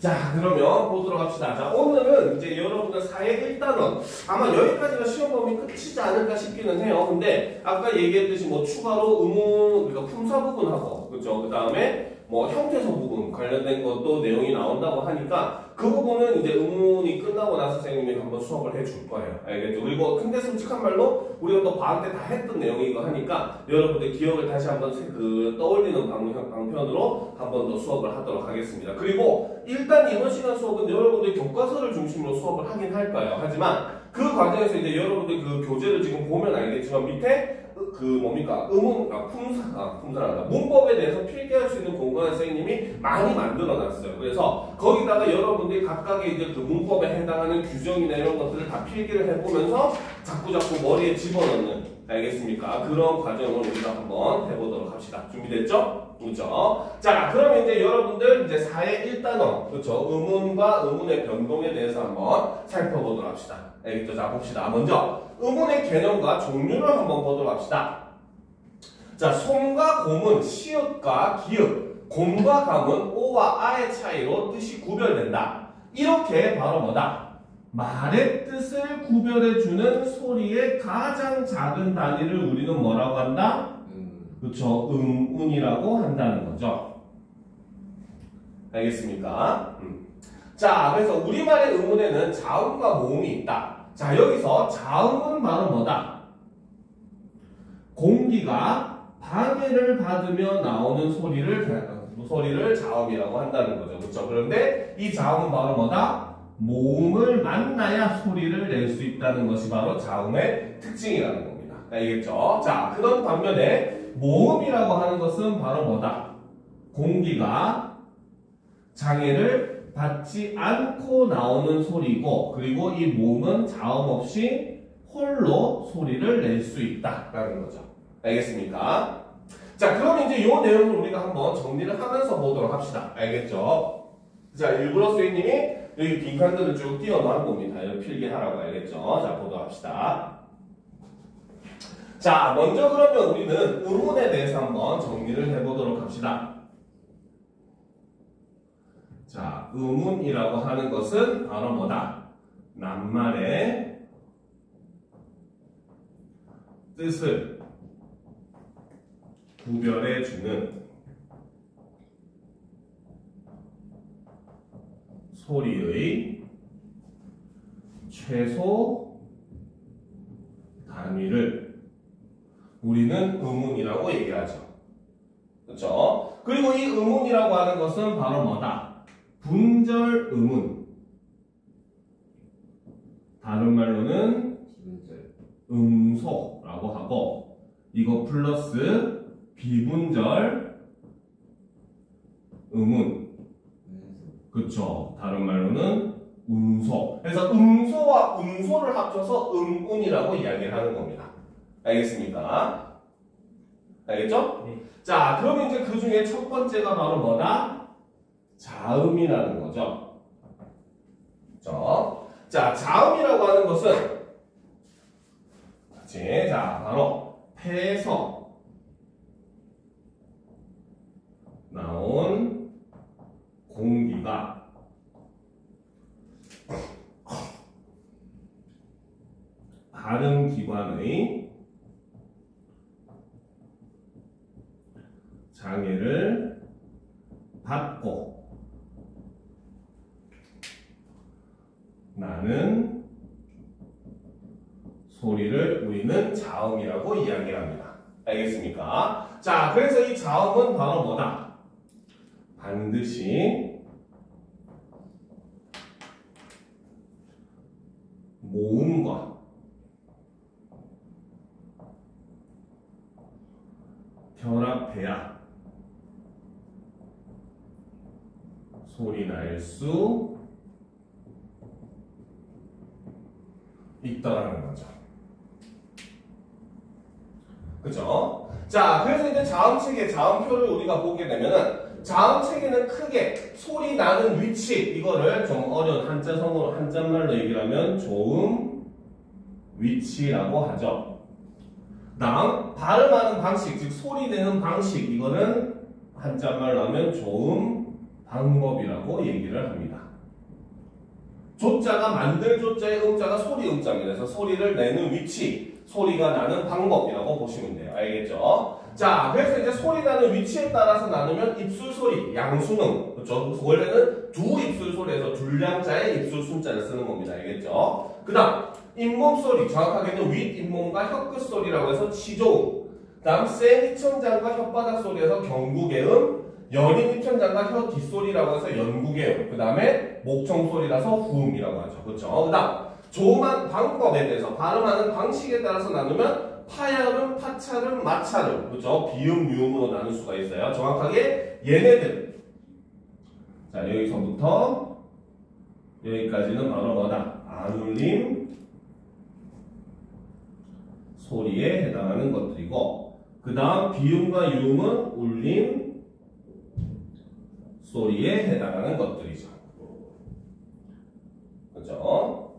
자, 그러면 보도록 합시다. 자, 오늘은 이제 여러분들 사회 1단원 아마 여기까지가 시험 범위 끝이지 않을까 싶기는 해요. 근데 아까 얘기했듯이 뭐 추가로 의문, 그러니까 품사 부분하고, 그죠? 그 다음에 뭐 형태소 부분 관련된 것도 내용이 나온다고 하니까 그 부분은 이제 의문이 끝나고 나서 선생님이 한번 수업을 해줄 거예요. 알겠죠? 그리고 근데 솔직한 말로 우리가 또 방학 때 다 했던 내용이고 하니까 여러분들 기억을 다시 한번 떠올리는 방편으로 한번 더 수업을 하도록 하겠습니다. 그리고 일단 이번 시간 수업은 여러분들 교과서를 중심으로 수업을 하긴 할 거예요. 하지만 그 과정에서 이제 여러분들 그 교재를 지금 보면 알겠지만 밑에 그 뭡니까? 품사란다. 문법에 대해서 필기할 수 있는 공간을 선생님이 많이 만들어 놨어요. 그래서 거기다가 여러분들이 각각의 이제 그 문법에 해당하는 규정이나 이런 것들을 다 필기를 해보면서 자꾸 머리에 집어넣는, 알겠습니까? 그런 과정을 우리가 한번 해보도록 합시다. 준비됐죠? 그렇죠? 자, 그럼 이제 여러분들 이제 사회 1단원, 그렇죠? 의문과 의문의 변동에 대해서 한번 살펴보도록 합시다. 알겠죠? 자, 봅시다. 먼저 의문의 개념과 종류를 한번 보도록 합시다. 자, 솜과 곰은 시옷과 기읍, 곰과 감은 오와 아의 차이로 뜻이 구별된다. 이렇게 바로 뭐다? 말의 뜻을 구별해주는 소리의 가장 작은 단위를 우리는 뭐라고 한다? 그렇죠. 음운이라고 한다는 거죠. 알겠습니까? 자, 그래서 우리말의 음운에는 자음과 모음이 있다. 자, 여기서 자음은 바로 뭐다? 공기가 방해를 받으며 나오는 소리를 자음이라고 한다는 거죠. 그렇죠? 그런데 이 자음은 바로 뭐다? 모음을 만나야 소리를 낼 수 있다는 것이 바로 자음의 특징이라는 겁니다. 알겠죠? 자, 그런 반면에 모음이라고 하는 것은 바로 뭐다? 공기가 장애를 받지 않고 나오는 소리고, 그리고 이 모음은 자음 없이 홀로 소리를 낼 수 있다라는 거죠. 알겠습니까? 자, 그럼 이제 이 내용을 우리가 한번 정리를 하면서 보도록 합시다. 알겠죠? 자, 일부러 선생님이 여기 빈칸들을 쭉 띄워놓은 겁니다. 이렇게 필기하라고. 알겠죠? 자, 보도록 합시다. 자, 먼저 그러면 우리는 의문에 대해서 한번 정리를 해보도록 합시다. 자, 의문이라고 하는 것은 바로 뭐다? 낱말의 뜻을 구별해주는 소리의 최소 단위를 우리는 의문이라고 얘기하죠. 그렇죠? 그리고 이 의문이라고 하는 것은 바로 뭐다? 분절 의문. 다른 말로는 음소라고 하고, 이거 플러스 비분절 의문. 그쵸? 다른 말로는 음소. 그래서 음소와 음소를 합쳐서 음운이라고 이야기를 하는 겁니다. 알겠습니까? 알겠죠? 네. 자, 그러면 이제 그 중에 첫 번째가 바로 뭐다? 자음이라는 거죠. 그렇죠? 자, 자음이라고 하는 것은 자, 바로 폐에서 나온 공기가 발음 기관의 장애를 받고 나는 소리를 우리는 자음이라고 이야기를 합니다. 알겠습니까? 자, 그래서 이 자음은 바로 뭐다? 반드시 모음과 결합해야 소리 날 수 있다라는 거죠. 그죠? 자, 그래서 이제 자음체계, 자음표를 우리가 보게 되면은 자음체계는 크게 소리 나는 위치, 이거를 좀 어려운 한자말로 얘기를 하면 조음 위치라고 하죠. 다음, 발음하는 방식, 즉 소리 내는 방식, 이거는 한자말로 하면 조음 방법이라고 얘기를 합니다. 조자가 만들 조자의 음자가 소리 음자입니다. 그래서 소리를 내는 위치, 소리가 나는 방법이라고 보시면 돼요. 알겠죠? 자, 그래서 이제 소리 나는 위치에 따라서 나누면 입술 소리, 양수능. 그렇죠? 원래는 두 입술 소리에서 둘량자의 입술 순자를 쓰는 겁니다. 알겠죠? 그 다음, 잇몸 소리, 정확하게는 윗잇몸과 혀끝 소리라고 해서 치조음. 그 다음, 센 입천장과 혓바닥 소리에서 경구개음. 여린 입천장과 혀 뒷소리라고 해서 연구개음. 그 다음에 목청 소리라서 후음이라고 하죠. 그렇죠? 그 다음, 조음한 방법에 대해서 발음하는 방식에 따라서 나누면 파열음, 파찰음, 마찰음. 그렇죠? 비음, 유음으로 나눌 수가 있어요. 정확하게 얘네들. 자, 여기서부터 여기까지는 바로 뭐다? 안울림 소리에 해당하는 것들이고, 그 다음 비음과 유음은 울림 소리에 해당하는 것들이죠. 그죠?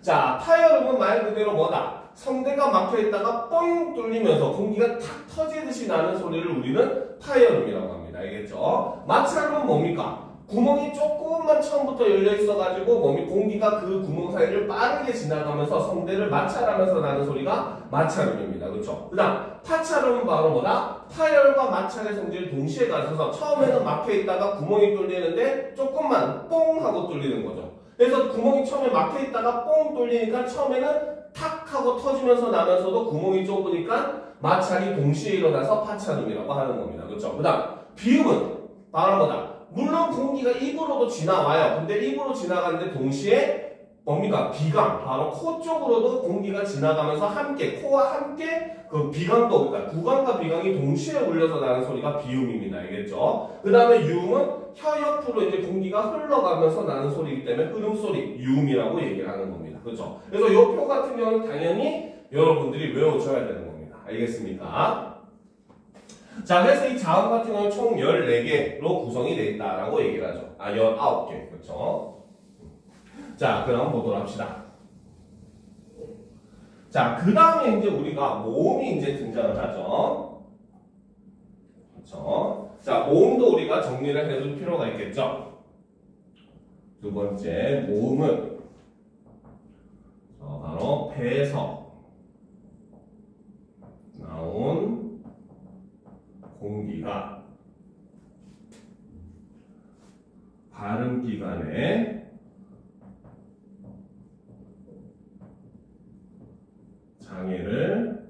자, 파열음은 말 그대로 뭐다? 성대가 막혀있다가 뻥 뚫리면서 공기가 탁 터지듯이 나는 소리를 우리는 파열음이라고 합니다. 알겠죠? 마찰음은 뭡니까? 구멍이 조금만 처음부터 열려있어가지고 몸이 공기가 그 구멍 사이를 빠르게 지나가면서 성대를 마찰하면서 나는 소리가 마찰음입니다. 그렇죠? 그 다음 파찰음은 바로 뭐다? 파열과 마찰의 성질을 동시에 가져서 처음에는 막혀있다가 구멍이 뚫리는데 조금만 뽕 하고 뚫리는 거죠. 그래서 구멍이 처음에 막혀있다가 뽕 뚫리니까 처음에는 탁 하고 터지면서 나면서도 구멍이 좁으니까 마찰이 동시에 일어나서 파찰음이라고 하는 겁니다. 그렇죠? 그 다음 비음은 바로 뭐다? 물론 공기가 입으로도 지나와요. 근데 입으로 지나가는데 동시에 뭡니까? 비강, 바로 코 쪽으로도 공기가 지나가면서 함께, 코와 함께 그 비강도, 그러니까 구강과 비강이 동시에 울려서 나는 소리가 비음입니다. 알겠죠? 그 다음에 유음은 혀 옆으로 이제 공기가 흘러가면서 나는 소리이기 때문에 흐름소리, 유음이라고 얘기를 하는 겁니다. 그렇죠? 그래서 이 표 같은 경우는 당연히 여러분들이 외워줘야 되는 겁니다. 알겠습니까? 자, 그래서 이 자음 같은 경우는 총 14개로 구성이 되어 있다라고 얘기를 하죠. 19개. 그렇죠? 자, 그럼 보도록 합시다. 자, 그 다음에 이제 우리가 모음이 이제 등장을 하죠. 그렇죠? 자, 모음도 우리가 정리를 해둘 필요가 있겠죠. 두 번째, 모음은 바로 폐에서 나온 공기가 발음기관에 장애를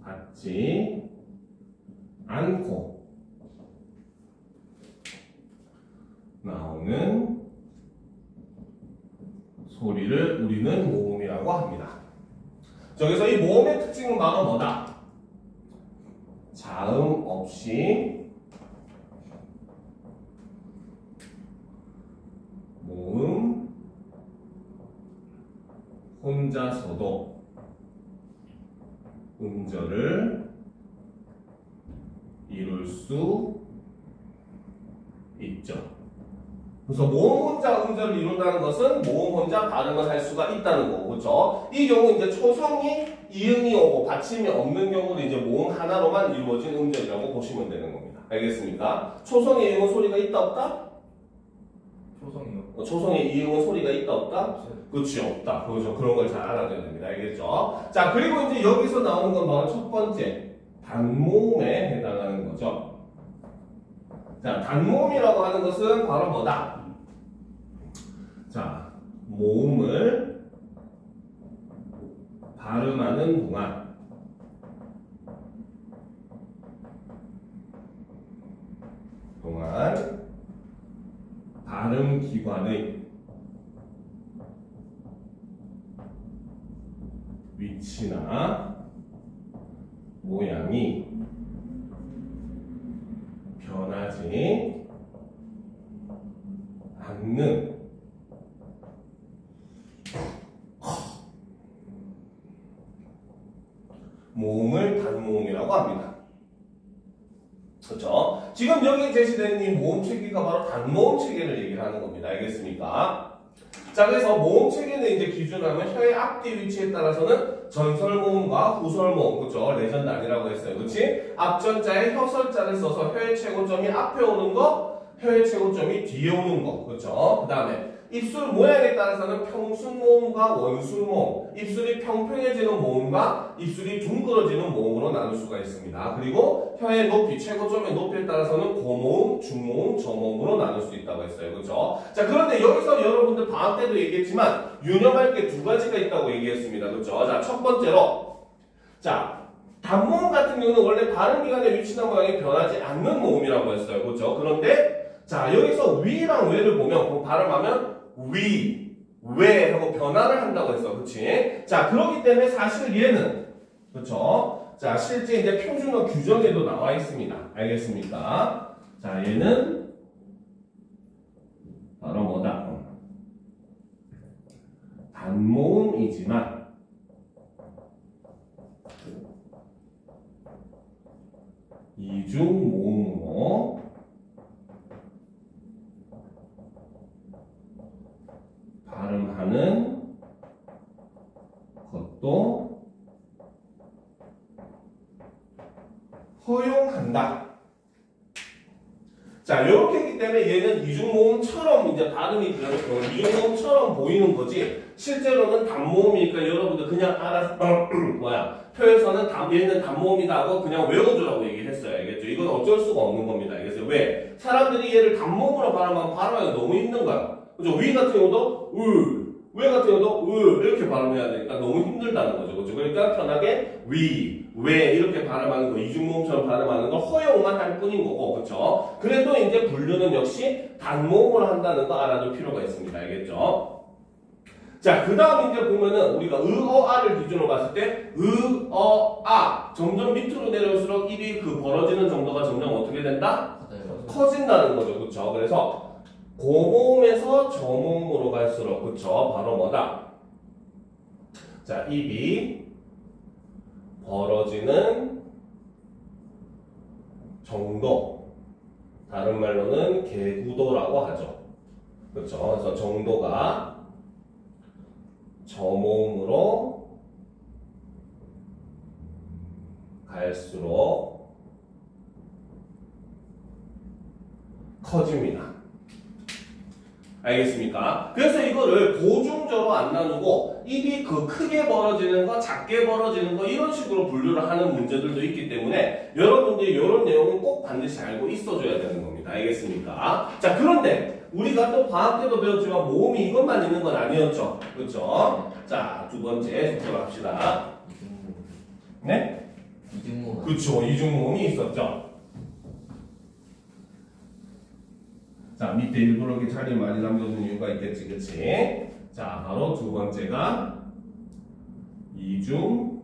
받지 않고 나오는 소리를 우리는 모음이라고 합니다. 여기서 이 모음의 특징은 바로 뭐다? 자음 없이 모음 혼자서도 음절을 이룰 수 있죠. 그래서 모음 혼자 음절을 이룬다는 것은 모음 혼자 발음을 할 수가 있다는 거고, 그렇죠? 이 경우 이제 초성이 이응이 오고 받침이 없는 경우는 이제 모음 하나로만 이루어진 음절이라고 보시면 되는 겁니다. 알겠습니까? 초성에 이응은 소리가 있다 없다? 초성이요? 초성에 이응은 소리가 있다 없다? 그렇지, 없다. 그렇죠. 그런 걸 잘 알아둬야 됩니다. 알겠죠? 자, 그리고 이제 여기서 나오는 건 바로 첫 번째 단모음에 해당하는 거죠. 자, 단모음이라고 하는 것은 바로 뭐다? 자, 모음을 발음하는 동안 발음기관의 위치나 모양이 변하지 않는 모음을 단모음이라고 합니다. 그렇죠? 지금 여기 제시된 이 모음 체계가 바로 단모음 체계를 얘기를 하는 겁니다. 알겠습니까? 자, 그래서 모음 체계는 이제 기준하면 혀의 앞뒤 위치에 따라서는 전설 모음과 후설 모음, 그죠? 레전드 아니라고 했어요. 그치? 앞전자에 혀설자를 써서 혀의 최고점이 앞에 오는 거, 혀의 최고점이 뒤에 오는 거, 그죠? 그 다음에 입술 모양에 따라서는 평순 모음과 원순 모음, 입술이 평평해지는 모음과 입술이 둥그러지는 모음으로 나눌 수가 있습니다. 그리고 혀의 높이, 최고점의 높이에 따라서는 고모음, 중모음, 저모음으로 나눌 수 있다고 했어요. 그죠? 자, 그런데 여기서 여러분들 방학 때도 얘기했지만 유념할 게 두 가지가 있다고 얘기했습니다. 그죠? 자, 첫 번째로 자, 단모음 같은 경우는 원래 발음 기관의 위치나 모양이 변하지 않는 모음이라고 했어요. 그죠? 그런데 자, 여기서 위랑 외를 보면 발음하면 위, 왜 하고 변화를 한다고 했어. 그치? 자, 그렇기 때문에 사실 얘는 그쵸? 자, 실제 이제 표준어 규정에도 나와 있습니다. 알겠습니까? 자, 얘는 바로 뭐다? 단모음이지만 이중모음으로 발음하는 것도 허용한다. 자, 이렇게 했기 때문에 얘는 이중모음처럼 이제 발음이 이중모음처럼 보이는 거지. 실제로는 단모음이니까 여러분들 그냥 알아서 표에서는 얘는 단모음이다 하고 그냥 외워주라고 얘기를 했어요. 알겠죠? 이건 어쩔 수가 없는 겁니다. 알겠어요? 왜? 사람들이 얘를 단모음으로 발음하면 발음하기가 너무 힘든 거야. 그죠? 위 같은 경우도 왜 같은 경우도 이렇게 발음해야 되니까 너무 힘들다는 거죠. 그죠? 그러니까 편하게 위, 왜 이렇게 발음하는 거, 이중모음처럼 발음하는 걸 허용만 할 뿐인 거고, 그렇죠? 그래도 이제 분류는 역시 단모음으로 한다는 거 알아둘 필요가 있습니다. 알겠죠? 자, 그 다음 이제 보면은 우리가 어아를 기준으로 봤을 때 어아 점점 밑으로 내려올수록 입이 벌어지는 정도가 점점 어떻게 된다? 커진다는 거죠. 그렇죠? 그래서 고모음에서 저모음으로 갈수록 그쵸? 바로 뭐다? 자, 입이 벌어지는 정도, 다른 말로는 개구도라고 하죠. 그쵸? 그래서 정도가 저모음으로 갈수록 커집니다. 알겠습니까? 그래서 이거를 고중저로 안 나누고 입이 크게 벌어지는 거, 작게 벌어지는 거 이런 식으로 분류를 하는 문제들도 있기 때문에 여러분들이 이런 내용은 꼭 반드시 알고 있어줘야 되는 겁니다. 알겠습니까? 자, 그런데 우리가 또 방학 때도 배웠지만 모음이 이것만 있는 건 아니었죠. 그렇죠? 자, 두 번째 속도로 합시다. 네? 이중모음. 그렇죠. 이중모음이 있었죠. 자, 밑에 일부러 이렇게 자리 많이 남겨둔 이유가 있겠지, 그치? 자, 바로 두 번째가 이중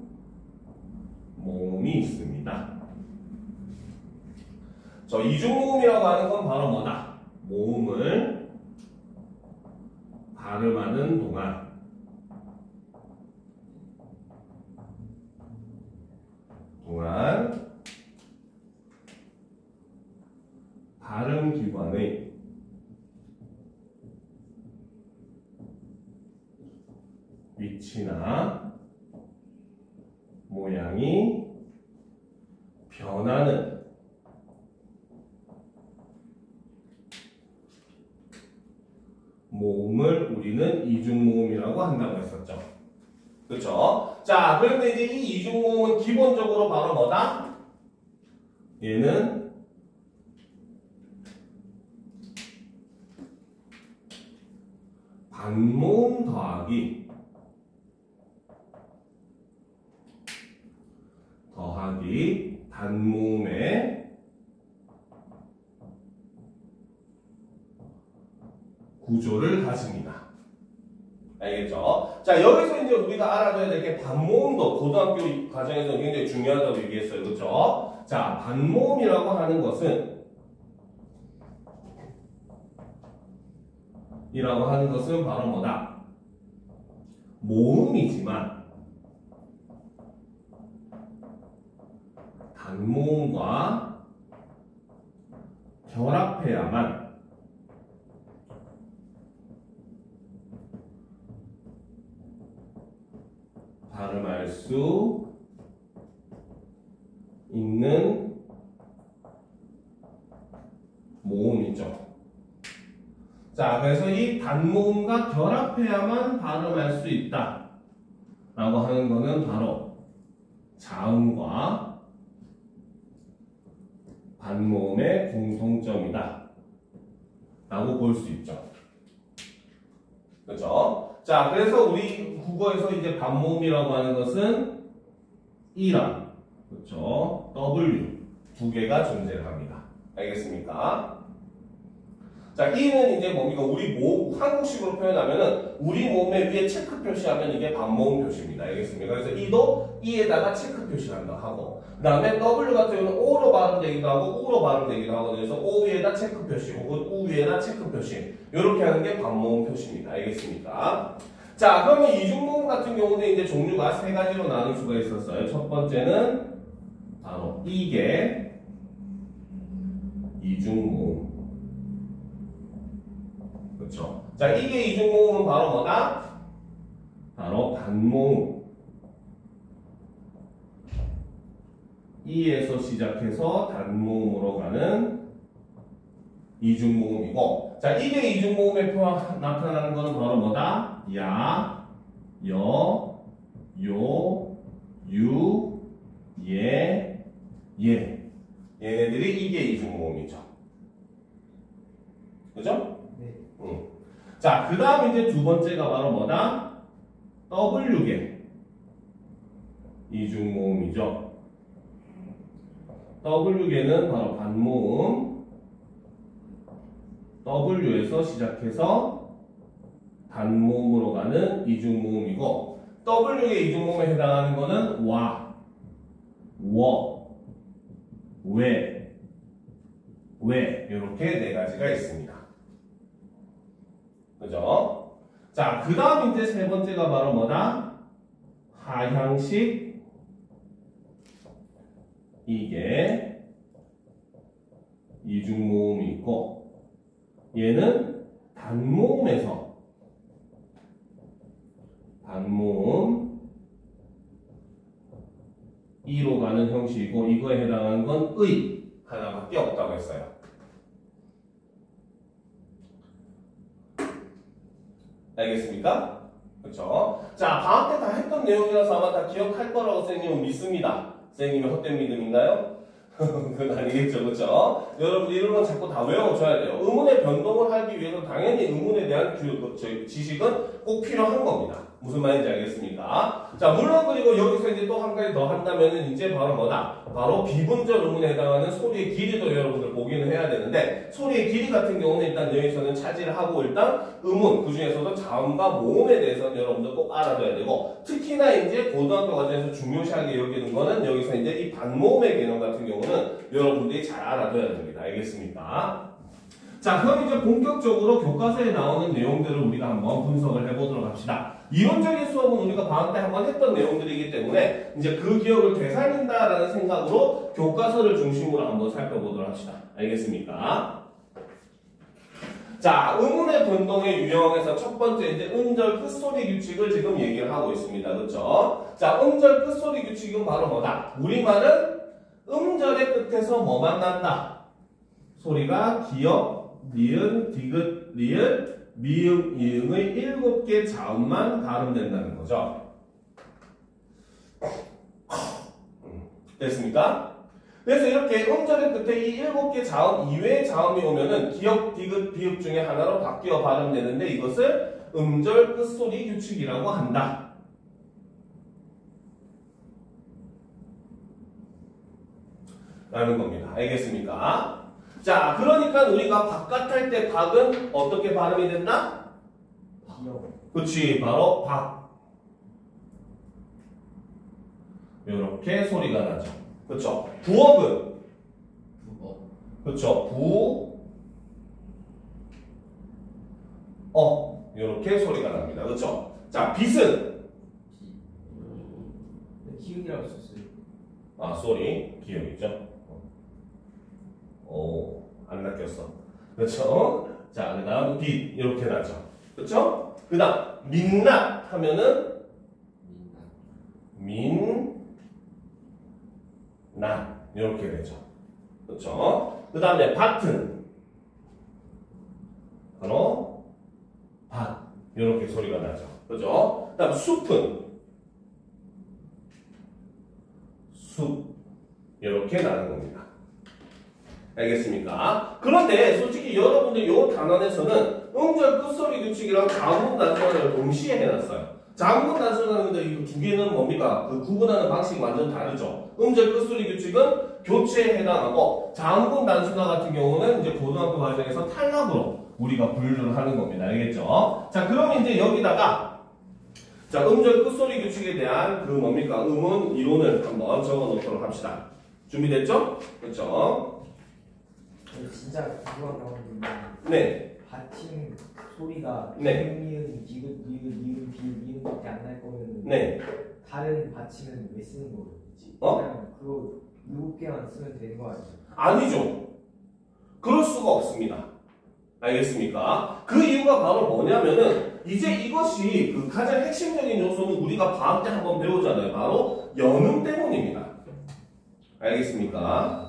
모음이 있습니다. 저 이중 모음이라고 하는 건 바로 뭐다? 모음을 발음하는 동안 발음 기관의 위치나 모양이 변하는 모음을 우리는 이중모음이라고 한다고 했었죠. 그렇죠? 자, 그런데 이제 이 이중모음은 기본적으로 바로 뭐다? 얘는 반모음 더하기 단모음의 구조를 가집니다. 알겠죠? 자, 여기서 이제 우리가 알아둬야 될 게 반모음도 고등학교 과정에서 굉장히 중요하다고 얘기했어요. 그렇죠? 자, 반모음이라고 하는 것은 바로 뭐다? 모음이지만 단모음과 결합해야만 수 있는 모음이죠. 자, 그래서 이 단모음과 결합해야만 발음할 수 있다 라고 하는 거는 바로 자음과 반모음의 공통점이다 라고 볼 수 있죠. 그렇죠? 자, 그래서 우리 국어에서 이제 반모음이라고 하는 것은 E랑 그렇죠? W 두 개가 존재를 합니다. 알겠습니까? 자, E는 이제 뭡니까? 우리 한국식으로 표현하면은 우리 몸에 위에 체크 표시하면 이게 반모음 표시입니다. 알겠습니까? 그래서 E도 E에다가 체크 표시한다 하고, 그 다음에 W 같은 경우는 O로 발음되기도 하고 U로 발음되기도 하고, 그래서 O 위에다 체크 표시 혹은 U 위에다 체크 표시 이렇게 하는 게 반모음 표시입니다. 알겠습니까? 자, 그러면 이중모음 같은 경우는 이제 종류가 세 가지로 나눌 수가 있었어요. 첫 번째는 바로 이게 이중모음. 그렇죠. 자, 이게 이중모음은 바로 뭐다? 바로 반모음. 이에서 시작해서 단모음으로 가는 이중모음이고, 자, 이게 이중모음에 나타나는 거는 바로 뭐다? 야, 여, 요, 유, 예, 예. 얘네들이 이게 이중모음이죠. 그죠? 네. 자, 그 다음 이제 두 번째가 바로 뭐다? W계 이중모음이죠. W계는 바로 반모음, W에서 시작해서 단모음으로 가는 이중모음이고, W계 이중모음에 해당하는 거는 와, 워, 왜 이렇게 네 가지가 있습니다. 그죠? 자, 그 다음 이제 세 번째가 바로 뭐다? 하향식 이게 이중모음이 있고, 얘는 단모음에서 단모음 이로 가는 형식이고, 이거에 해당하는 건 의 하나밖에 없다고 했어요. 알겠습니까? 그렇죠? 자, 방학 때 다 했던 내용이라서 아마 다 기억할 거라고 선생님은 믿습니다. 선생님의 헛된 믿음인가요? 그건 아니겠죠, 그렇죠? 여러분 이런 건 자꾸 다 외워줘야 돼요. 의문의 변동을 하기 위해서 당연히 의문에 대한 지식은 꼭 필요한 겁니다. 무슨 말인지 알겠습니까? 자, 물론 그리고 여기서 이제 또 한 가지 더 한다면은 이제 바로 뭐다? 바로 비분절 의문에 해당하는 소리의 길이도 여러분들 보기는 해야 되는데, 소리의 길이 같은 경우는 일단 여기서는 차지를 하고, 일단 의문, 그 중에서도 자음과 모음에 대해서는 여러분들 꼭 알아둬야 되고, 특히나 이제 고등학교 과정에서 중요시하게 여기는 거는 여기서 이제 이 반모음의 개념 같은 경우는 여러분들이 잘 알아둬야 됩니다. 알겠습니까? 자, 그럼 이제 본격적으로 교과서에 나오는 내용들을 우리가 한번 분석을 해보도록 합시다. 이론적인 수업은 우리가 방학 때 한번 했던 내용들이기 때문에 이제 그 기억을 되살린다라는 생각으로 교과서를 중심으로 한번 살펴보도록 합시다. 알겠습니까? 자, 의문의 변동의 유형에서 첫 번째 이제 음절 끝소리 규칙을 지금 얘기를 하고 있습니다. 그렇죠? 자, 음절 끝소리 규칙은 바로 뭐다? 우리말은 음절의 끝에서 뭐만 난다? 소리가 기역, 니은, 디귿, 리을, 미음, 이응의 7개 자음만 발음된다는 거죠. 됐습니까? 그래서 이렇게 음절의 끝에 이 7개 자음 이외의 자음이 오면은 기역, 디귿, 비읍 중에 하나로 바뀌어 발음되는데, 이것을 음절 끝소리 규칙이라고 한다. 라는 겁니다. 알겠습니까? 자, 그러니까 우리가 박 할 때 박은 어떻게 발음이 된다? 그치, 바로 박. 이렇게 소리가 나죠. 그쵸? 부업은? 그쵸, 이렇게 소리가 납니다. 그쵸? 자, 빛은? 기억이라고 썼어요. 아, 소리. 기억이죠? 안 낚였어. 그렇죠? 자, 그 다음 빛 이렇게 나죠. 그렇죠? 그 다음 민낯 하면은 난 이렇게 되죠. 그렇죠? 그 다음에 밭은 바로 밭 이렇게 소리가 나죠. 그렇죠? 그 다음 숲은 숲 이렇게 나는 겁니다. 알겠습니까? 그런데 솔직히 여러분들 이 단원에서는 음절 끝소리 규칙이랑 자음문 단순화를 동시에 해놨어요. 자음문 단순화인데 이 두 개는 뭡니까? 그 구분하는 방식이 완전 다르죠. 음절 끝소리 규칙은 교체에 해당하고 자음문 단순화 같은 경우는 이제 고등학교 과정에서 탈락으로 우리가 분류를 하는 겁니다. 알겠죠? 자, 그러면 이제 여기다가 자, 음절 끝소리 규칙에 대한 그 뭡니까? 음운 이론을 한번 적어 놓도록 합시다. 준비됐죠? 그렇죠? 진짜 궁금한 거 있는데 네. 받침 소리가 네. 니은, 디귿, 니은, 비읍, 니은밖에 안 날 거면 네. 다른 받침은 왜 쓰는 거지? 어? 그냥 그거 7개만 쓰면 되는 거 아니에요? 아니죠. 그럴 수가 없습니다. 알겠습니까? 그 이유가 바로 뭐냐면은 이제 이것이 그 가장 핵심적인 요소는 우리가 과학 때 한번 배우잖아요. 바로 연음 때문입니다. 알겠습니까?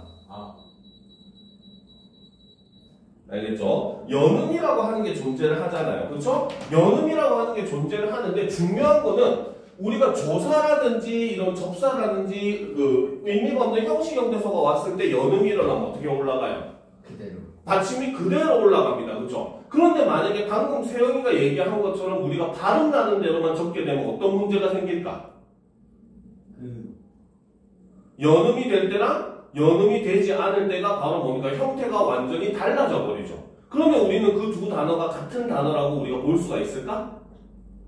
알겠죠? 연음이라고 하는 게 존재를 하잖아요. 그렇죠? 연음이라고 하는 게 존재를 하는데 중요한 거는 우리가 조사라든지 이런 접사라든지 그 의미가 없는 형식 형태소가 왔을 때 연음이 일어나면 어떻게 올라가요? 그대로. 받침이 그대로 올라갑니다. 그렇죠? 그런데 만약에 방금 세영이가 얘기한 것처럼 우리가 발음 나는 대로만 적게 되면 어떤 문제가 생길까? 연음이 될 때랑 연음이 되지 않을 때가 바로 뭡니까? 형태가 완전히 달라져 버리죠. 그러면 우리는 그 두 단어가 같은 단어라고 우리가 볼 수가 있을까?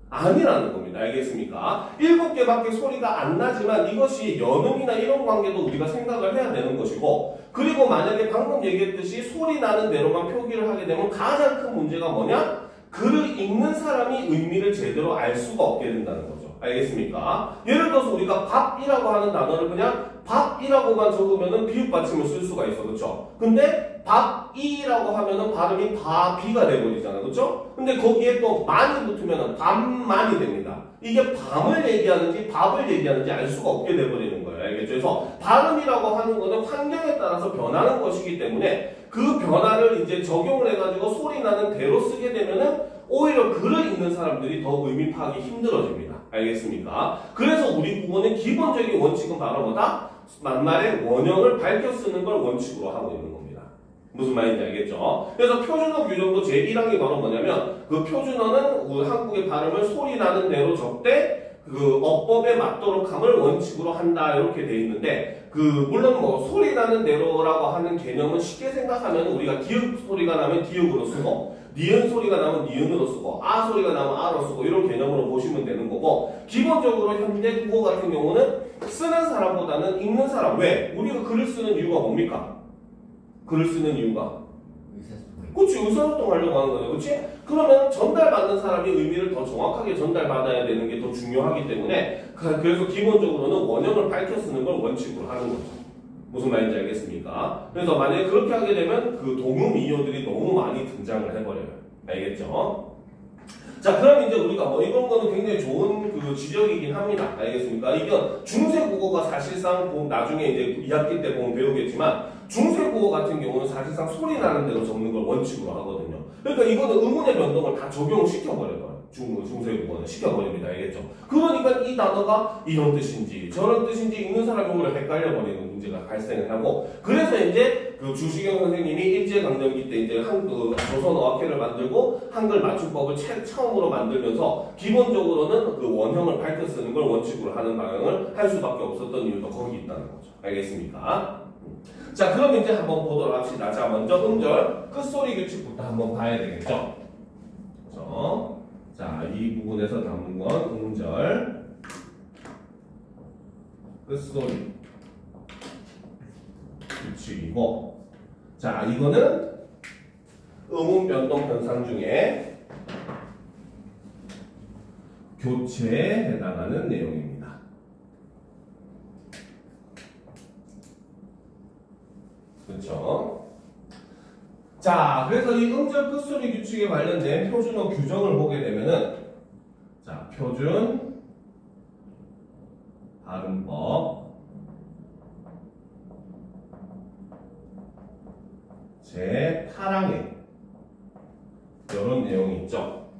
아니라는 겁니다. 알겠습니까? 7개밖에 소리가 안 나지만 이것이 연음이나 이런 관계도 우리가 생각을 해야 되는 것이고, 그리고 만약에 방금 얘기했듯이 소리 나는 대로만 표기를 하게 되면 가장 큰 문제가 뭐냐? 글을 읽는 사람이 의미를 제대로 알 수가 없게 된다는 거죠. 알겠습니까? 예를 들어서 우리가 밥이라고 하는 단어를 그냥 밥이라고만 적으면은 비읍 받침을 쓸 수가 있어. 그렇죠? 근데 밥이라고 하면은 발음이 바비가 돼버리잖아. 그렇죠? 근데 거기에 또 만이 붙으면은 밤만이 됩니다. 이게 밤을 얘기하는지 밥을 얘기하는지 알 수가 없게 돼버리는 거예요. 알겠죠? 그래서 발음이라고 하는 거는 환경에 따라서 변하는 것이기 때문에 그 변화를 이제 적용을 해가지고 소리 나는 대로 쓰게 되면은 오히려 글을 읽는 사람들이 더 의미 파악이 힘들어집니다. 알겠습니까? 그래서 우리 국어는 기본적인 원칙은 바로 뭐다? 만말의 원형을 밝혀 쓰는 걸 원칙으로 하고 있는 겁니다. 무슨 말인지 알겠죠? 그래서 표준어 규정도 제1항이 바로 뭐냐면 그 표준어는 우리 한국의 발음을 소리 나는 대로 적되 그 어법에 맞도록 함을 원칙으로 한다 이렇게 돼 있는데 물론 뭐 소리 나는 대로라고 하는 개념은 쉽게 생각하면 우리가 기역 소리가 나면 기역으로 쓰고 니은 소리가 나면 니은으로 쓰고 아 소리가 나면 아로 쓰고 이런 개념으로 보시면 되는 거고, 기본적으로 현대 국어 같은 경우는 쓰는 사람보다는 읽는 사람. 왜? 우리가 글을 쓰는 이유가 뭡니까? 글을 쓰는 이유가 그렇지, 의사소통 하려고 하는 거죠. 그렇지? 그러면 전달받는 사람이 의미를 더 정확하게 전달받아야 되는 게 더 중요하기 때문에 그래서 기본적으로는 원형을 밝혀 쓰는 걸 원칙으로 하는 거죠. 무슨 말인지 알겠습니까? 그래서 만약에 그렇게 하게 되면 그 동음 이어들이 너무 많이 등장을 해버려요. 알겠죠? 자, 그럼 이제 우리가 뭐 이런 거는 굉장히 좋은 그 지적이긴 합니다. 알겠습니까? 이건 중세국어가 사실상 나중에 이제 2학기 때 보면 배우겠지만 중세국어 같은 경우는 사실상 소리 나는 대로 적는 걸 원칙으로 하거든요. 그러니까 이거는 의문의 변동을 다 적용을 시켜버려요. 중세국어는 시켜버립니다. 알겠죠? 그러니까 이 단어가 이런 뜻인지 저런 뜻인지 읽는 사람이 오히려 헷갈려버리는 문제가 발생을 하고, 그래서 이제 그 주시경 선생님이 일제강점기 때 이제 조선어학회를 만들고 한글 맞춤법을 처음으로 만들면서 기본적으로는 그 원형을 밝혀 쓰는 걸 원칙으로 하는 방향을 할 수밖에 없었던 이유도 거기 있다는 거죠. 알겠습니까? 자, 그럼 이제 한번 보도록 합시다. 자, 먼저 음절 끝소리 규칙부터 한번 봐야 되겠죠? 그렇죠? 자, 이 부분에서 담은 건 음절 끝소리 규칙이고, 자, 이거는 음운 변동 현상 중에 교체에 해당하는 내용입니다. 그렇죠? 자, 그래서 이 음절 끝소리 규칙에 관련된 표준어 규정을 보게 되면은, 자, 표준 발음법 제8항에 이런 내용이 있죠.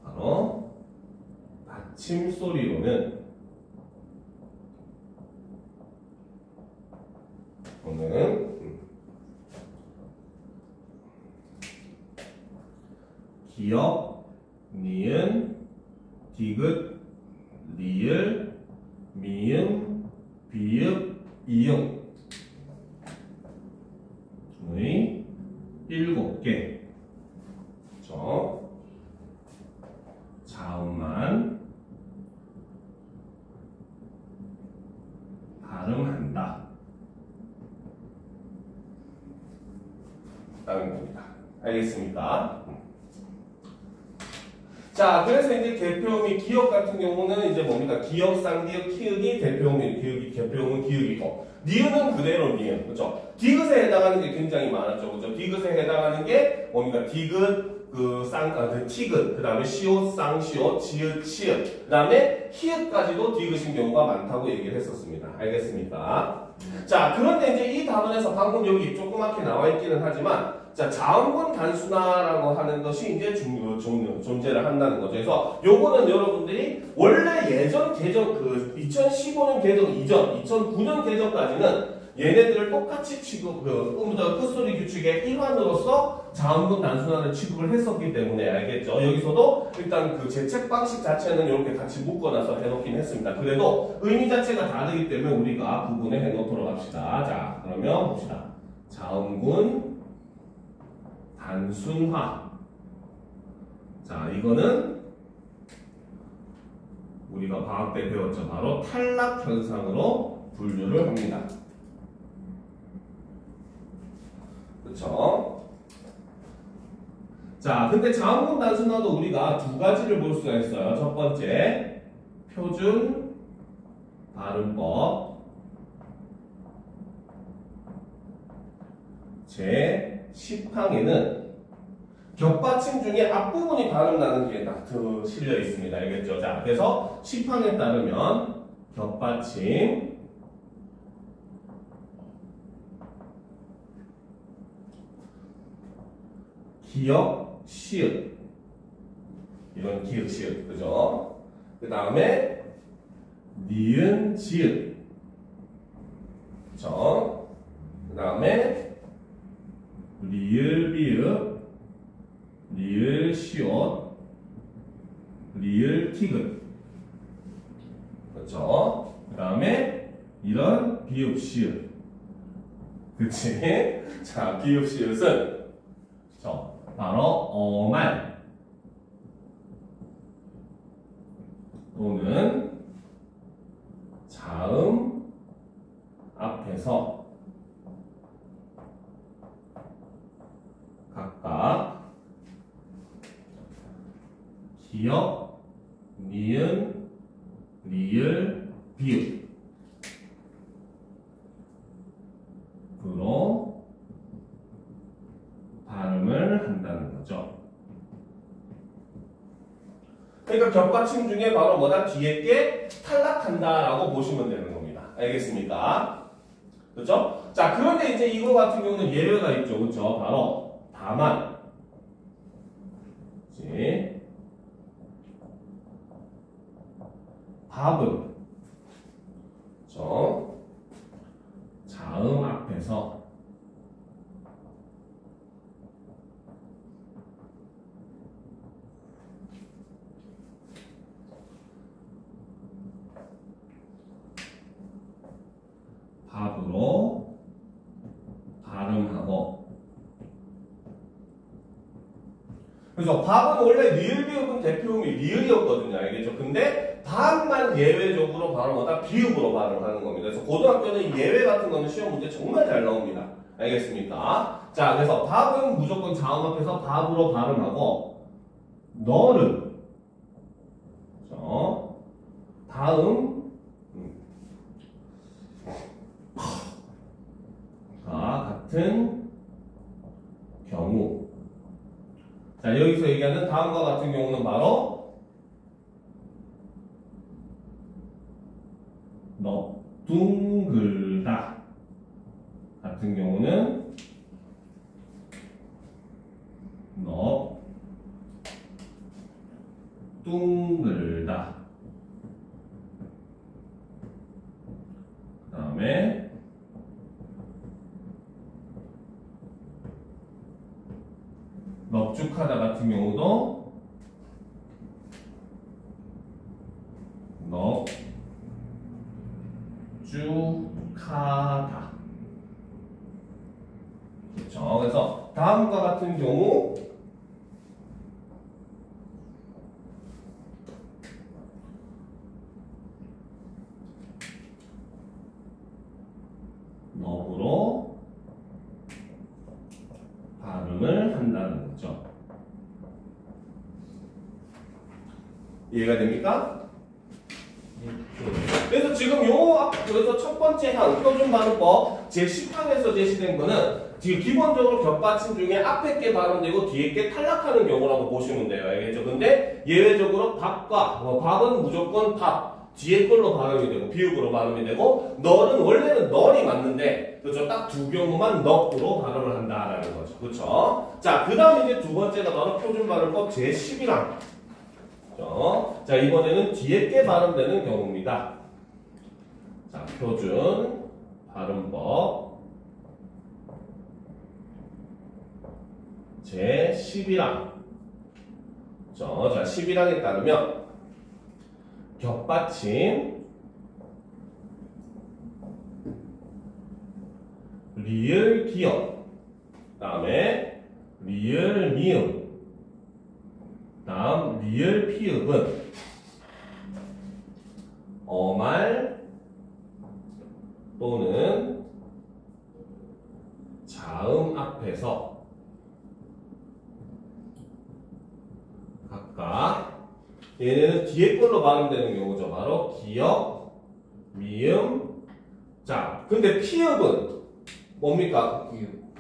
바로 받침 소리로는 기역, 니은, 디귿, 리을, 미음, 비읍, 이응 의 7개 자음만 발음한다 라는 겁니다. 알겠습니까? 자, 그래서 이제 개표음이 기역 같은 경우는 이제 뭡니까? 기역, 쌍기역, 키읔이 대표음이 개표음은 기역이고, 니은은 그대로 니은, 그죠? 디귿에 해당하는 게 굉장히 많았죠, 그죠? 디귿에 해당하는 게 뭡니까? 디귿, 티귿, 그 다음에 시옷, 쌍시옷, 지읒, 치읒, 그 다음에 히읗까지도 디귿인 경우가 많다고 얘기를 했었습니다. 알겠습니까? 자, 그런데 이제 이 단원에서 방금 여기 조그맣게 나와 있기는 하지만, 자, 자음군 단순화라고 하는 것이 이제 존재를 한다는 거죠. 그래서 요거는 여러분들이 원래 예전 개정 2015년 개정 이전, 2009년 개정까지는 얘네들을 똑같이 취급, 끝소리 규칙의 일환으로서 자음군 단순화를 취급을 했었기 때문에 알겠죠. 여기서도 일단 그 제책 방식 자체는 이렇게 같이 묶어놔서 해놓긴 했습니다. 그래도 의미 자체가 다르기 때문에 우리가 구분해 해놓도록 합시다. 자, 그러면 봅시다. 자음군 단순화. 자, 이거는 우리가 방학 때 배웠죠. 바로 탈락 현상으로 분류를 합니다. 그렇죠? 자, 근데 자음군 단순화도 우리가 두 가지를 볼 수가 있어요. 첫 번째, 표준 발음법 제10항에는 격받침 중에 앞부분이 발음나는 게 다 실려 있습니다. 알겠죠? 자, 그래서 10항에 따르면 격받침 기역, 시읒 이런 기역, 시읒 그죠? 그 다음에 니은, 지읒 그죠? 그 다음에 리을, 비읍 리을, 시옷 리을, 티귿 그렇죠? 그 다음에 이런 비읍, 시읒 그치? 자, 비읍, 시읒은 바로 어말 또는 자음 앞에서 각각 기역, 니은, 리을, 비읍으로 발음을 한다는 거죠. 그러니까 격받침 중에 바로 뭐다? 뒤에 게 탈락한다라고 보시면 되는 겁니다. 알겠습니까? 그렇죠? 자, 그런데 이제 이거 같은 경우는 예외가 있죠. 그렇죠? 바로 다만 밥은 자음 앞에서 밥으로 발음하고 그래서 밥은 원래 리을 비읍은 대표음이 리을이었거든요. 알겠죠? 근데 밥만 예외적으로 발음하다 비읍으로 발음하는 겁니다. 그래서 고등학교는 이 예외 같은 거는 시험 문제 정말 잘 나옵니다. 알겠습니까? 자, 그래서 밥은 무조건 자음 앞에서 밥으로 발음하고 너는 다음 같은 경우 자, 여기서 얘기하는 다음과 같은 경우는 바로 둥글다 같은 경우는 둥글다. 그 다음에 넙죽하다 같은 경우도 넙죽하다. 그렇죠. 그래서 다음과 같은 경우 넙으로 발음을 한다는 거죠. 이해가 됩니까? 그래서 지금 그래서 첫 번째 항, 표준 발음법 제10항에서 제시된 거는 지금 기본적으로 겹받침 중에 앞에 게 발음되고 뒤에 게 탈락하는 경우라고 보시면 돼요. 알겠죠? 근데 예외적으로 밥은 무조건 밥, 뒤에 걸로 발음이 되고 비읍으로 발음이 되고 널은 원래는 널이 맞는데 그렇죠? 딱 두 경우만 넉으로 발음을 한다라는 거죠. 그렇죠? 자, 그 다음 이제 두 번째가 바로 표준 발음법 제11항. 자, 이번에는 뒤에 게 발음되는 경우입니다. 자, 표준 발음법 제11항. 자, 11항에 따르면 겹받침 리을 기역 다음에 리을 미음 다음 리을 피읍은 어말 또는 자음 앞에서 각각 얘네는 뒤에 걸로 발음되는 경우죠. 바로 기역, 미음. 자, 근데 피읍은 뭡니까?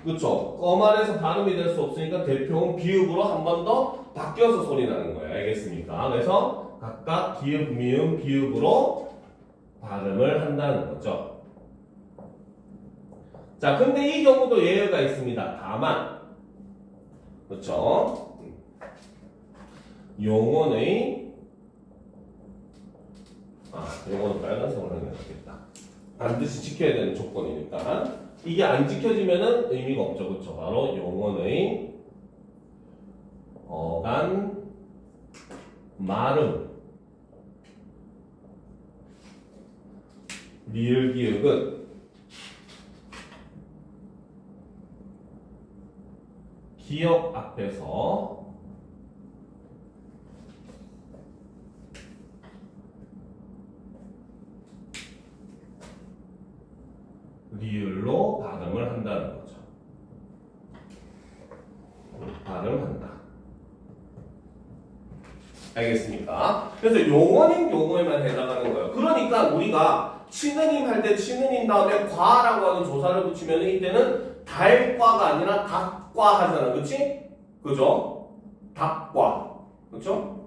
그쵸? 어말에서 발음이 될 수 없으니까 대표음 비읍으로 한 번 더 바뀌어서 소리 나는 거예요. 알겠습니까? 그래서 각각 기읍, 미음, 비읍으로 발음을 한다는 거죠. 자, 근데 이 경우도 예외가 있습니다. 다만, 그렇죠? 용언의 용언은 빨간색으로 하는 게 낫겠다. 반드시 지켜야 되는 조건이니까 이게 안 지켜지면은 의미가 없죠. 그렇죠? 바로 용언의 어간 말음 리을 기역은 기역 앞에서 리을로 발음을 한다는 거죠. 발음한다. 알겠습니까? 그래서 용언인 경우에만 해당하는 거예요. 그러니까 우리가 치느님 할 때 치느님 다음에 과라고 하는 조사를 붙이면 이때는 달과가 아니라 닭과 하잖아. 그치? 그죠? 닭과. 그쵸?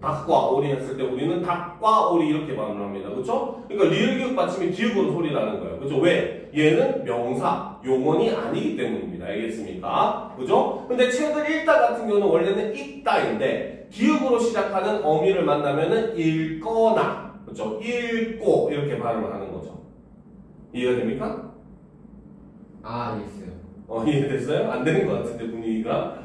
닭과 오리 했을 때 우리는 닭과 오리 이렇게 발음을 합니다. 그쵸? 그러니까 리을 기역 받침이 기역으로 소리 나는 거예요. 그죠? 왜? 얘는 명사, 용언이 아니기 때문입니다. 알겠습니까? 그죠? 근데 책을 읽다 같은 경우는 원래는 읽다인데 기역으로 시작하는 어미를 만나면은 읽거나 그죠? 읽고 이렇게 발음을 하는 거죠. 이해가 됩니까? 있어요. 이해됐어요? 안 되는 것 같은데 분위기가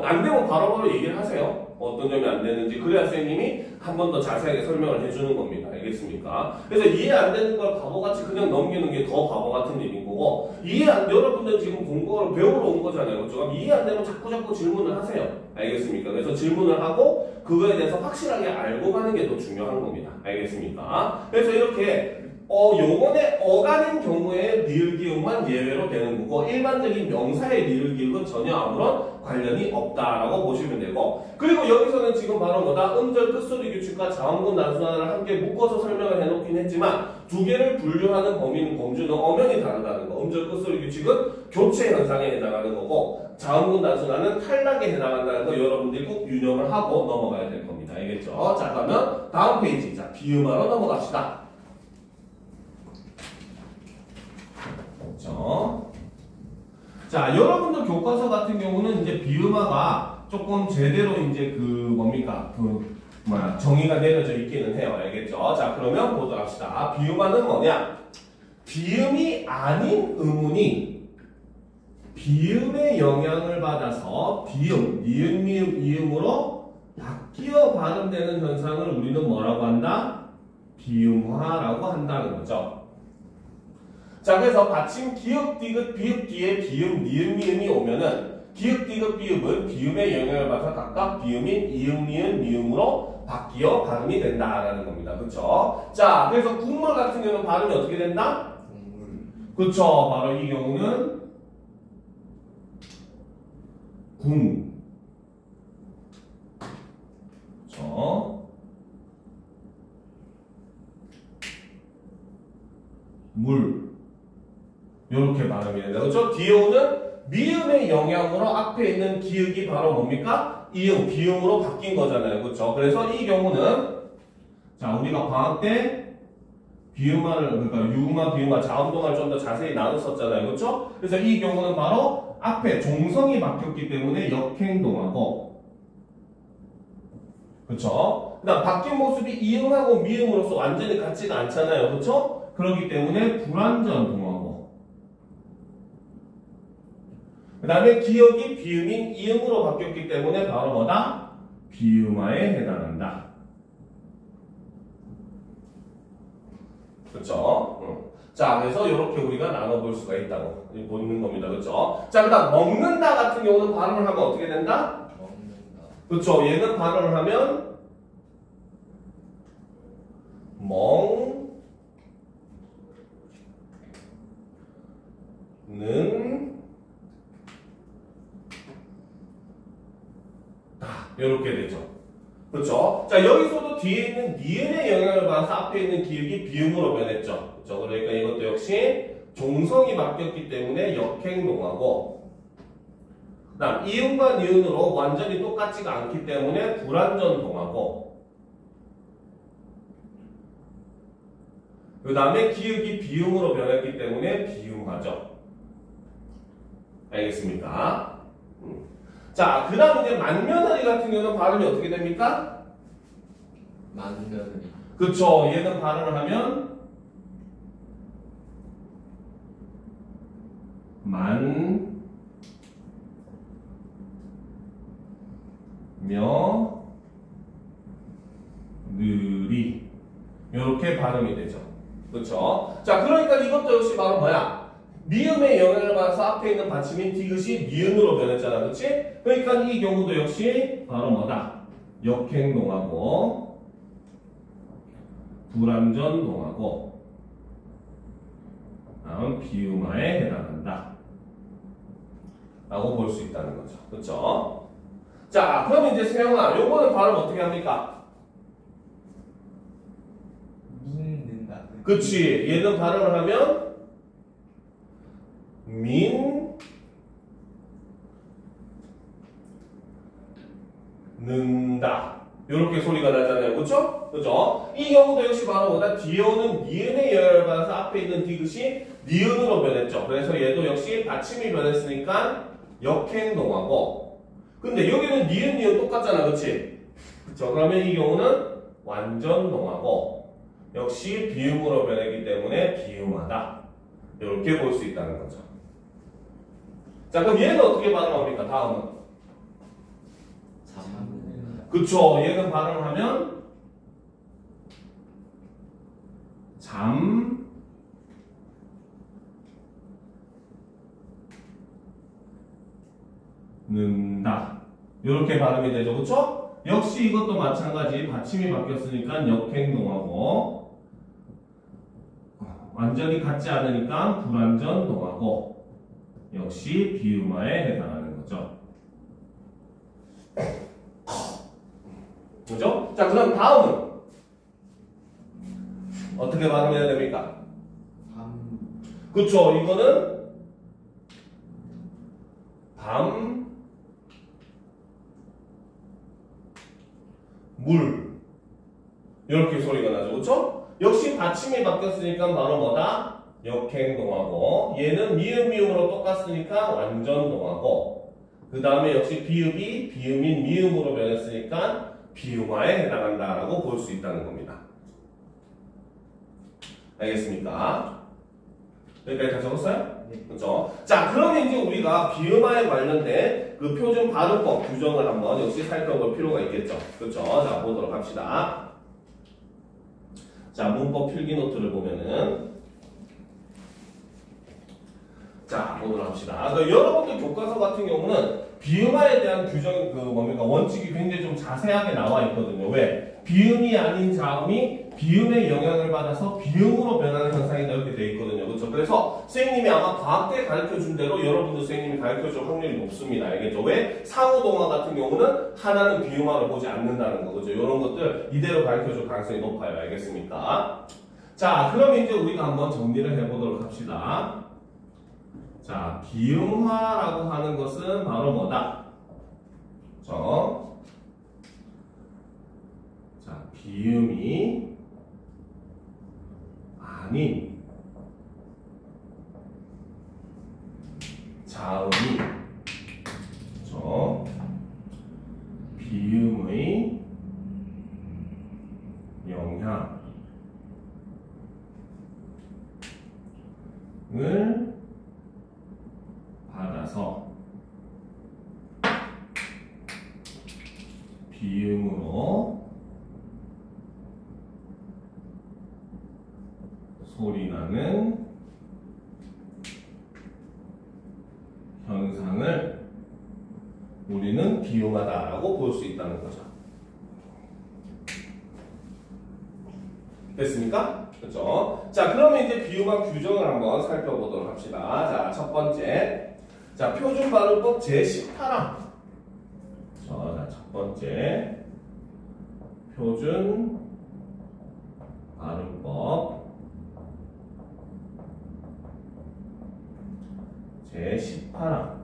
안 되면 바로바로 얘기를 하세요. 어떤 점이 안 되는지. 그래야 선생님이 한 번 더 자세하게 설명을 해주는 겁니다. 알겠습니까? 그래서 이해 안 되는 걸 바보같이 그냥 넘기는 게 더 바보 같은 일인 거고 여러분들 지금 공부를 배우러 온 거잖아요. 그렇죠? 이해 안 되면 자꾸 질문을 하세요. 알겠습니까? 그래서 질문을 하고 그거에 대해서 확실하게 알고 가는 게 더 중요한 겁니다. 알겠습니까? 그래서 이렇게 용언의 어간인 경우에 리을 기역만 예외로 되는 거고 일반적인 명사의 리을 기역은 전혀 아무런 관련이 없다라고 보시면 되고 그리고 여기서는 지금 바로 뭐다? 음절 끝소리 규칙과 자음군 단순화를 함께 묶어서 설명을 해놓긴 했지만 두 개를 분류하는 범주는 엄연히 다르다는 거. 음절 끝소리 규칙은 교체 현상에 해당하는 거고 자음군 단순화는 탈락에 해당한다는 거 여러분들이 꼭 유념을 하고 넘어가야 될 겁니다. 알겠죠? 자, 그러면 다음 페이지. 자, 비음하러 넘어갑시다. 그렇죠? 자, 여러분들 교과서 같은 경우는 이제 비음화가 조금 제대로 이제 뭡니까? 정의가 내려져 있기는 해요. 알겠죠? 자, 그러면 보도록 합시다. 비음화는 뭐냐? 비음이 아닌 음운이 비음의 영향을 받아서 비음, 니은, 미음, 이음으로 바뀌어 발음되는 현상을 우리는 뭐라고 한다? 비음화라고 한다는 거죠. 자, 그래서 받침 기역, 디귿, 비읍 뒤에 비음, 니은, 미음이 오면은 기역, 디귿, 비읍은 비음의 영향을 받아서 각각 비음인 이응, 니은, 미음으로 바뀌어 발음이 된다라는 겁니다. 그렇죠? 자, 그래서 국물 같은 경우는 발음이 어떻게 된다? 그렇죠. 바로 이 경우는 궁. 그렇죠? 물. 이렇게 발음이 된다. 그렇죠? 뒤에 오는 미음의 영향으로 앞에 있는 기역이 바로 뭡니까? 이응, 비음으로 바뀐 거잖아요. 그렇죠? 그래서 이 경우는 자, 우리가 방학 때 비음화를, 그러니까 유음화, 비음화, 자음동화를 좀 더 자세히 나눴었잖아요. 그렇죠? 그래서 이 경우는 바로 앞에 종성이 바뀌었기 때문에 역행동하고, 그렇죠? 그다음 바뀐 모습이 이응하고 미음으로서 완전히 같지가 않잖아요. 그렇죠? 그렇기 때문에 불완전동하고, 그 다음에 기역이 비음인 이응으로 바뀌었기 때문에 바로 뭐다? 비음화에 해당한다. 그렇죠? 자, 그래서 이렇게 우리가 나눠볼 수가 있다고 보는 겁니다. 그렇죠? 자, 그다음 먹는다 같은 경우는 발음을 하면 어떻게 된다? 먹는다. 그렇죠? 얘는 발음을 하면 먹는 다 이렇게 되죠. 그렇죠? 자, 여기서도 뒤에 있는 니은의 영향을 받아서 앞에 있는 기역이 비음으로 변했죠. 그렇죠? 그러니까 이것도 역시 종성이 바뀌었기 때문에 역행동하고, 그다음 이응과 니은으로 완전히 똑같지가 않기 때문에 불완전동하고, 그 다음에 기역이 비음으로 변했기 때문에 비음하죠. 알겠습니까? 자, 그 다음 이제 만며느리 같은 경우는 발음이 어떻게 됩니까? 만며느리. 그쵸. 얘는 발음을 하면 만며느리 이렇게 발음이 되죠. 그쵸. 자, 그러니까 이것도 역시 바로 뭐야? 미음의 영향을 받아서 앞에 있는 받침인 디귿이 니은으로 변했잖아. 그치? 그러니까 이 경우도 역시 바로 뭐다? 역행동하고 불완전동하고 다음 비음화에 해당한다 라고 볼 수 있다는 거죠. 그쵸? 자, 그럼 이제 세영아, 요거는 발음 어떻게 합니까? 믿는다. 그치. 얘는 발음을 하면 는다. 이렇게 소리가 나잖아요. 그렇죠? 그렇죠? 이 경우도 역시 바로 뭐다? 뒤에 오는 니은의 영향을 받아서 앞에 있는 디귿이 니은으로 변했죠. 그래서 얘도 역시 받침이 변했으니까 역행동하고, 근데 여기는 니은, 니은 똑같잖아. 그렇지? 그렇죠? 그러면 이 경우는 완전동하고 역시 비음으로 변했기 때문에 비음하다. 이렇게 볼 수 있다는 거죠. 자, 그럼 얘는 어떻게 발음합니까? 다음은. 잠는다. 그쵸. 얘는 발음을 하면 잠는다. 이렇게 발음이 되죠. 그쵸? 역시 이것도 마찬가지. 받침이 바뀌었으니까 역행동하고 완전히 같지 않으니까 불완전동하고 역시 비음화에 해당하는 거죠. 그죠? 자, 그럼 다음은 어떻게 발음해야 됩니까? 그쵸? 이거는 물 이렇게 소리가 나죠. 그쵸? 역시 받침이 바뀌었으니까 바로 뭐다? 역행동하고 얘는 미음으로 똑같으니까 완전동하고 그 다음에 역시 비읍이 비음인 미음으로 변했으니까 비음화에 해당한다라고 볼 수 있다는 겁니다. 알겠습니까? 여기까지 다 적었어요? 네. 그렇죠? 자, 그러면 이제 우리가 비음화에 관련된 그 표준 발음법 규정을 한번 역시 살펴볼 필요가 있겠죠. 그렇죠? 자, 보도록 합시다. 자, 문법 필기 노트를 보면은 자, 보도록 합시다. 여러분들 교과서 같은 경우는 비음화에 대한 규정, 원칙이 굉장히 좀 자세하게 나와 있거든요. 왜? 비음이 아닌 자음이 비음의 영향을 받아서 비음으로 변하는 현상이 이렇게 돼 있거든요. 그렇죠? 그래서 선생님이 아마 과학 때 가르쳐 준 대로 여러분들 선생님이 가르쳐 줄 확률이 높습니다. 알겠죠? 왜? 상호동화 같은 경우는 하나는 비음화를 보지 않는다는 거. 그죠? 이런 것들 이대로 가르쳐 줄 가능성이 높아요. 알겠습니까? 자, 그럼 이제 우리가 한번 정리를 해보도록 합시다. 자, 비음화라고 하는 것은 바로 뭐다? 자, 비음이 아닌 자음이 비음의 영향을 받아서 비음으로 소리나는 현상을 우리는 비음하다라고 볼 수 있다는 거죠. 됐습니까? 그렇죠? 자, 그러면 이제 비음화 규정을 한번 살펴보도록 합시다. 자, 첫 번째. 자, 표준 발음법 제18항. 자, 첫 번째. 표준 발음법 제18항.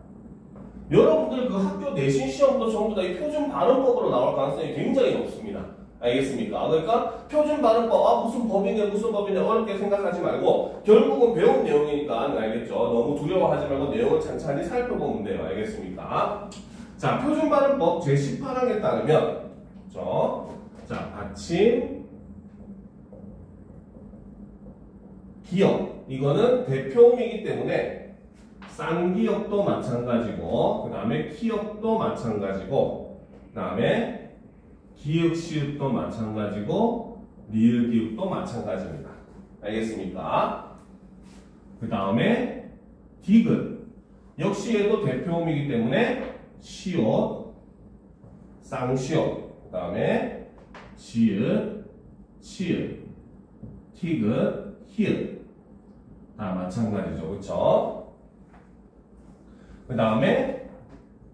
여러분들 그 학교 내신 시험도 전부 다 이 표준 발음법으로 나올 가능성이 굉장히 높습니다. 알겠습니까? 그러니까 표준 발음법, 무슨 법이네 어렵게 생각하지 말고 결국은 배운 내용이니까 알겠죠? 너무 두려워하지 말고 내용을 찬찬히 살펴보면 돼요. 알겠습니까? 자, 표준 발음법 제18항에 따르면 자, 받침, 기역, 이거는 대표음이기 때문에 쌍기역도 마찬가지고, 그 다음에 키역도 마찬가지고, 그 다음에 기역, 시읍도 마찬가지고, 리을, 기읍도 마찬가지입니다. 알겠습니까? 그 다음에 디귿, 역시 얘도 대표음이기 때문에 시옷, 쌍시옷, 그 다음에 지읒, 치읒, 티귿, 히읗 다 마찬가지죠. 그렇죠? 그 다음에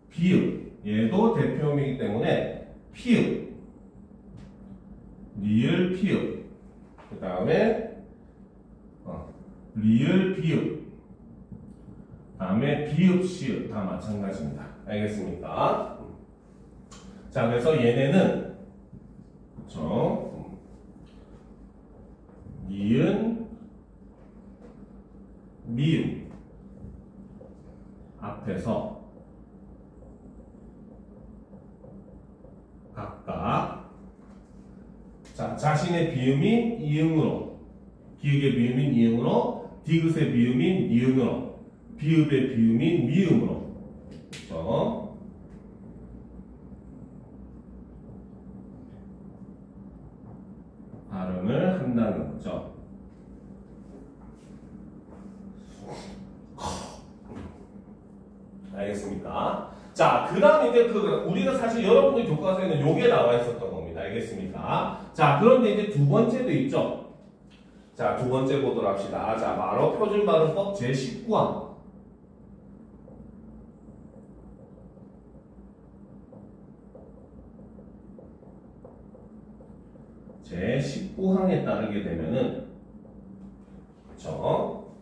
비읍, 얘도 대표음이기 때문에 피읍, 리을, 피읍, 그 다음에 리을, 비읍, 그 다음에 비읍, 시읍 다 마찬가지입니다. 알겠습니까? 자, 그래서 얘네는 그렇죠? 니은, 미음 앞에서 각각 자신의 비음인 이응으로, 기역의 비음인 이응으로, 디귿의 비음인 니은으로, 비읍의 비음인 미음으로, 그렇죠? 발음을 한다는 거죠. 알겠습니까? 자, 그 다음 이제 우리가 사실 여러분들 교과서에는 요게 나와 있었던 겁니다. 알겠습니까? 자, 그런데 이제 두 번째도 있죠. 자, 두 번째 보도록 합시다. 자, 바로 표준발음법 제19항. 제19항에 따르게 되면은, 그쵸?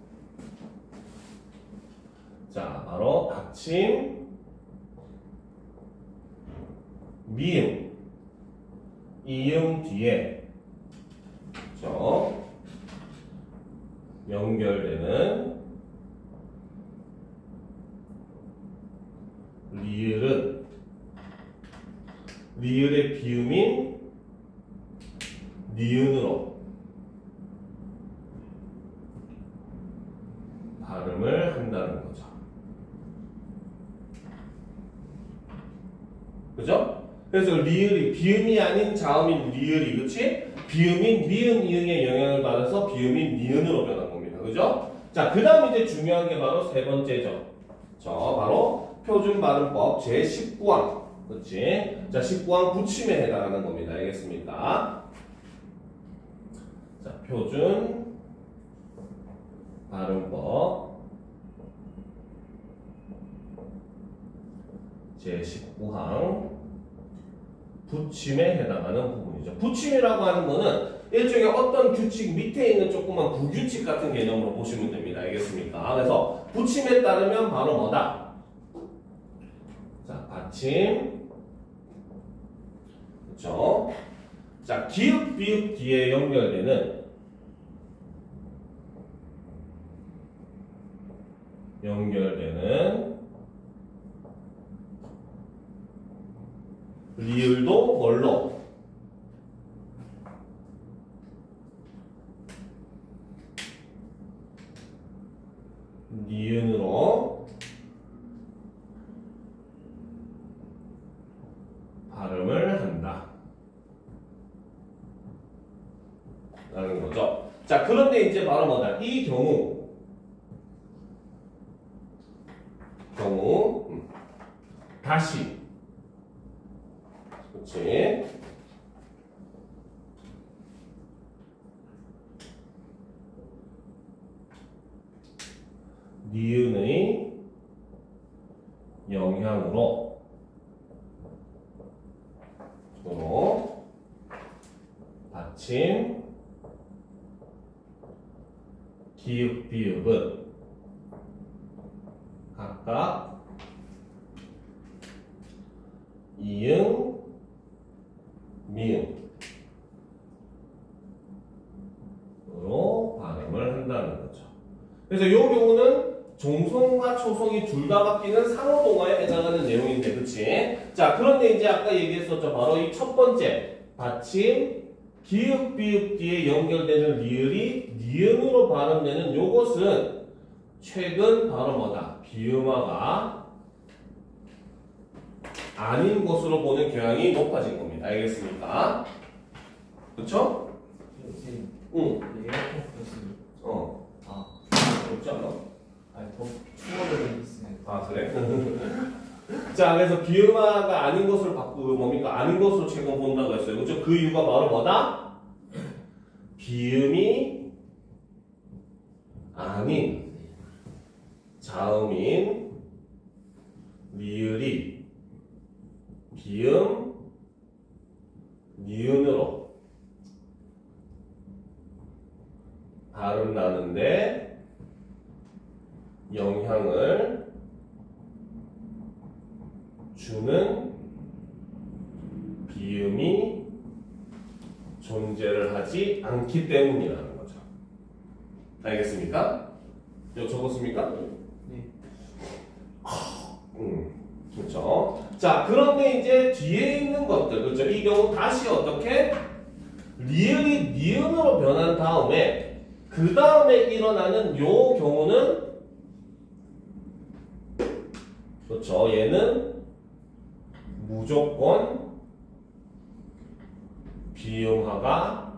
자, 바로 받침, 미음, 이음 뒤에, 그쵸? 연결되는 리을은 리을의 비음인 니은으로 발음을 한다는 거죠. 그죠? 그래서 리을이 비음이 아닌 자음인 리을이 그치? 비음인 니은 이응의 영향을 받아서 비음인 니은으로 변한 겁니다. 그죠? 자, 그 다음 이제 중요한 게 바로 세 번째죠. 바로 표준 발음법 제19항. 그치? 자, 19항 붙임에 해당하는 겁니다. 알겠습니까? 자, 표준 발음법 제19항 붙임에 해당하는 부분이죠. 붙임이라고 하는 거는 일종의 어떤 규칙 밑에 있는 조그만 부규칙 같은 개념으로 보시면 됩니다. 알겠습니까? 그래서 붙임에 따르면 바로 뭐다? 자, 받침. 그렇죠? 자, 기읍, 비읍 뒤에 연결되는 리을도 뭘로? 니은으로 발음을 한다. 라는 거죠. 자, 그런데 이제 바로 뭐다? 이 경우 다시 그렇지. 니은의 영향으로 받침 기읍 비읍은 각각 이응 미응으로 발음을 한다는 거죠. 그래서 이 경우는 종성과 초성이 둘 다 바뀌는 상호동화에 해당하는 내용인데, 그치? 자, 그런데 이제 아까 얘기했었죠. 바로 이 첫 번째 받침 기읍 비읍 뒤에 연결되는 리을이 니은으로 발음되는 요것은 최근 바로 뭐다? 비음화가 아닌 것으로 보는 경향이 높아진 겁니다. 알겠습니까? 그쵸? 선생님, 응. 에어컨 버스. 그렇지 않아? 아니 더 추워져 있으면. 아, 그래? 자, 그래서 비음화가 아닌 것을 바꾸고 뭡니까? 아닌 것으로 최근 본다고 했어요. 그죠? 그 이유가 바로 뭐다? 비음이 아닌 자음인 리을이 비음 니은으로 발음 나는데 영향을 주는 비음이 존재를 하지 않기 때문이라는 거죠. 알겠습니까? 이거 적었습니까? 네. 그렇죠. 자, 그런데 이제 뒤에 있는 것들, 그렇죠? 이 경우 다시 어떻게? 리을이 니은으로 변한 다음에 그 다음에 일어나는 요 경우는 그렇죠. 얘는 무조건 비음화가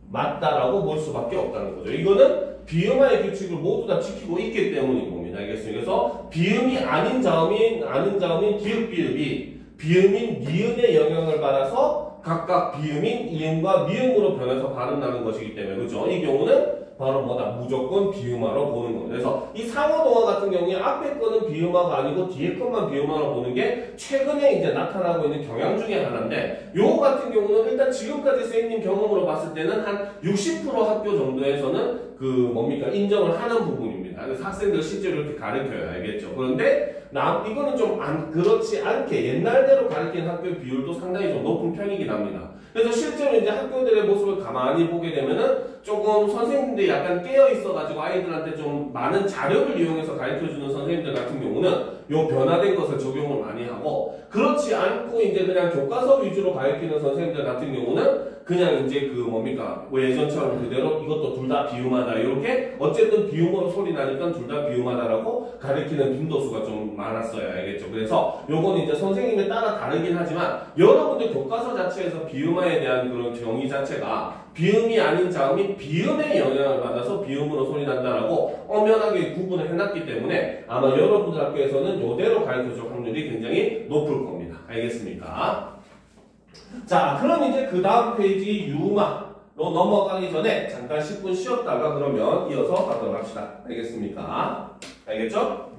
맞다라고 볼 수밖에 없다는 거죠. 이거는 비음화의 규칙을 모두 다 지키고 있기 때문인 겁니다. 알겠습니까? 그래서 비음이 아닌 자음인 기읍 비읍이 비음인 니은의 영향을 받아서 각각 비음인 이음과 미음으로 변해서 발음 나는 것이기 때문에, 그죠? 이 경우는 바로 뭐다? 무조건 비음화로 보는 겁니다. 그래서 이 상호동화 같은 경우에 앞에 거는 비음화가 아니고 뒤에 것만 비음화로 보는 게 최근에 이제 나타나고 있는 경향 중에 하나인데, 요거 같은 경우는 일단 지금까지 선생님 경험으로 봤을 때는 한 60% 학교 정도에서는 그 뭡니까? 인정을 하는 부분입니다. 그래서 학생들 실제로 이렇게 가르쳐요. 알겠죠? 그런데 이거는 좀 그렇지 않게 옛날대로 가르치는 학교 비율도 상당히 좀 높은 편이긴 합니다. 그래서 실제로 이제 학교들의 모습을 가만히 보게 되면은 조금 선생님들이 약간 깨어 있어가지고 아이들한테 좀 많은 자료를 이용해서 가르쳐주는 선생님들 같은 경우는 요 변화된 것을 적용을 많이 하고, 그렇지 않고 이제 그냥 교과서 위주로 가르치는 선생님들 같은 경우는 그냥 이제 그 뭡니까 뭐 예전처럼 그대로 이것도 둘 다 비움하다 이렇게 어쨌든 비움으로 소리 나니까 둘 다 비움하다라고 가르치는 빈도수가 좀 많았어요. 알겠죠? 그래서 요건 이제 선생님에 따라 다르긴 하지만 여러분들 교과서 자체에서 비움화에 대한 그런 정의 자체가 비음이 아닌 자음이 비음의 영향을 받아서 비음으로 소리 난다라고 엄연하게 구분을 해놨기 때문에 아마 여러분들 학교에서는 이대로 가르쳐줄 확률이 굉장히 높을 겁니다. 알겠습니까? 자, 그럼 이제 그 다음 페이지 유마로 넘어가기 전에 잠깐 10분 쉬었다가 그러면 이어서 가도록 합시다. 알겠습니까? 알겠죠?